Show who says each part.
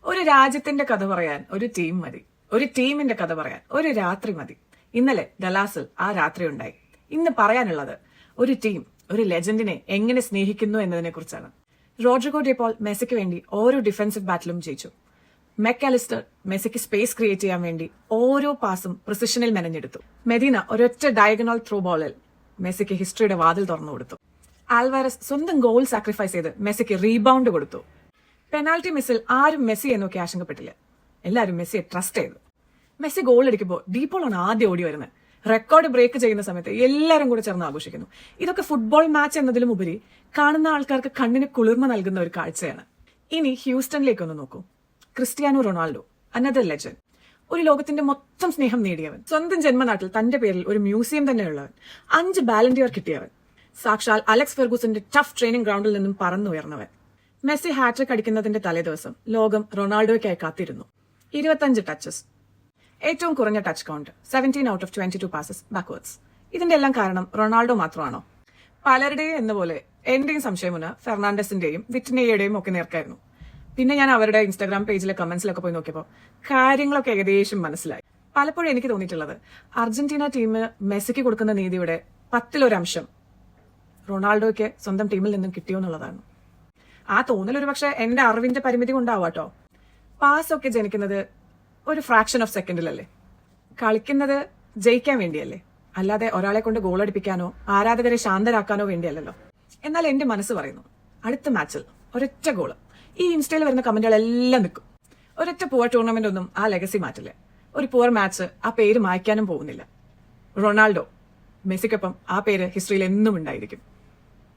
Speaker 1: ഒരു രാജ്യത്തിന്റെ കഥ പറയാൻ ഒരു ടീം മതി. ഒരു ടീമിന്റെ കഥ പറയാൻ ഒരു രാത്രി മതി. ഇന്നലെ ഡലാസിൽ ആ രാത്രി ഉണ്ടായി. ഇന്ന് പറയാനുള്ളത് ഒരു ടീം ഒരു ലെജൻഡിനെ എങ്ങനെ സ്നേഹിക്കുന്നു എന്നതിനെ കുറിച്ചാണ്. റോഡ്രിഗോ ഡി പോൾ മെസ്സിക്ക് വേണ്ടി ഓരോ ഡിഫൻസീവ് ബാറ്റിലും ജയിച്ചു. മെക്കാലിസ്റ്റർ മെസ്സിക്ക് സ്പേസ് ക്രിയേറ്റ് ചെയ്യാൻ വേണ്ടി ഓരോ പാസും പ്രിസിഷനിൽ മെനഞ്ഞെടുത്തു. മെദീന ഒരൊറ്റ ഡയഗണൽ ത്രൂ ബോളിൽ മെസ്സിക്ക് ഹിസ്റ്ററിയുടെ വാതിൽ തുറന്നു കൊടുത്തു. ആൽവാരസ് സ്വന്തം ഗോൾ സാക്രിഫൈസ് ചെയ്ത് മെസ്സിക്ക് റീബൗണ്ട് കൊടുത്തു. പെനാൽറ്റി മിസ്സിൽ ആരും മെസ്സി എന്നൊക്കെ ആശങ്കപ്പെട്ടില്ല. എല്ലാവരും മെസ്സിയെ ട്രസ്റ്റ് ചെയ്തു. മെസ്സി ഗോൾ അടിക്കുമ്പോൾ ഡീപോളാണ് ആദ്യം ഓടി വരുന്നത്. റെക്കോർഡ് ബ്രേക്ക് ചെയ്യുന്ന സമയത്ത് എല്ലാവരും കൂടെ ചേർന്ന് ആഘോഷിക്കുന്നു. ഇതൊക്കെ ഫുട്ബോൾ മാച്ച് എന്നതിലും ഉപരി കാണുന്ന ആൾക്കാർക്ക് കണ്ണിന് കുളിർമ നൽകുന്ന ഒരു കാഴ്ചയാണ്. ഇനി ഹ്യൂസ്റ്റണിലേക്കൊന്ന് നോക്കൂ. Cristiano Ronaldo, another legend. ഒരു ലോകത്തിന്റെ മൊത്തം സ്നേഹം നേടിയവൻ, സ്വന്തം ജന്മനാട്ടിൽ തന്റെ പേരിൽ ഒരു മ്യൂസിയം തന്നെയുള്ളവൻ, 5 ബാലൻഡിയർ കിട്ടിയവൻ, സാക്ഷാൽ അലക്സ് ഫെർഗൂസിന്റെ ടഫ് ട്രെയിനിങ് ഗ്രൗണ്ടിൽ നിന്നും പറന്നുയർന്നവൻ. മെസ്സി ഹാട്രിക് അടിക്കുന്നതിന്റെ തലേദിവസം ലോകം റൊണാൾഡോയ്ക്കായി കാത്തിരുന്നു. 25 ടച്ചസ്, ഏറ്റവും കുറഞ്ഞ touch count, 17 out of 22 passes backwards. ഇതിന്റെ എല്ലാം കാരണം റൊണാൾഡോ മാത്രമാണോ? പലരുടെയും എന്ന പോലെ എന്റെയും സംശയമുന ഫെർണാണ്ടസിന്റെയും വിറ്റ്നിയയുടെയും ഒക്കെ നേർക്കായിരുന്നു. പിന്നെ ഞാൻ അവരുടെ ഇൻസ്റ്റാഗ്രാം പേജിലെ കമന്റ്സിലൊക്കെ പോയി നോക്കിയപ്പോൾ കാര്യങ്ങളൊക്കെ ഏകദേശം മനസ്സിലായി. പലപ്പോഴും എനിക്ക് തോന്നിയിട്ടുള്ളത് അർജന്റീന ടീം മെസ്സിക്ക് കൊടുക്കുന്ന നീതിയുടെ 10% റൊണാൾഡോയ്ക്ക് സ്വന്തം ടീമിൽ നിന്നും കിട്ടിയോ എന്നുള്ളതാണ്. ആ തോന്നൽ ഒരു പക്ഷെ എന്റെ അറിവിന്റെ പരിമിതി കൊണ്ടാവാട്ടോ. പാസ് ഒക്കെ ജനിക്കുന്നത് ഒരു ഫ്രാക്ഷൻ ഓഫ് സെക്കൻഡിലല്ലേ. കളിക്കുന്നത് ജയിക്കാൻ വേണ്ടിയല്ലേ, അല്ലാതെ ഒരാളെ കൊണ്ട് ഗോൾ അടിപ്പിക്കാനോ ആരാധകരെ ശാന്തരാക്കാനോ വേണ്ടിയല്ലല്ലോ. എന്നാൽ എന്റെ മനസ്സ് പറയുന്നു അടുത്ത മാച്ചിൽ ഒരൊറ്റ ഗോള്. ഈ ഇൻസ്റ്റയിൽ വരുന്ന കമന്റുകളെല്ലാം നിൽക്കും. ഒരൊറ്റ പുവർ ടൂർണമെന്റ് ഒന്നും ആ ലെഗസി മാറ്റില്ല. ഒരു പുവർ മാച്ച് ആ പേര് മായ്ക്കാനും പോകുന്നില്ല. റൊണാൾഡോ, മെസ്സിക്കൊപ്പം ആ പേര് ഹിസ്റ്ററിയിൽ എന്നും ഉണ്ടായിരിക്കും.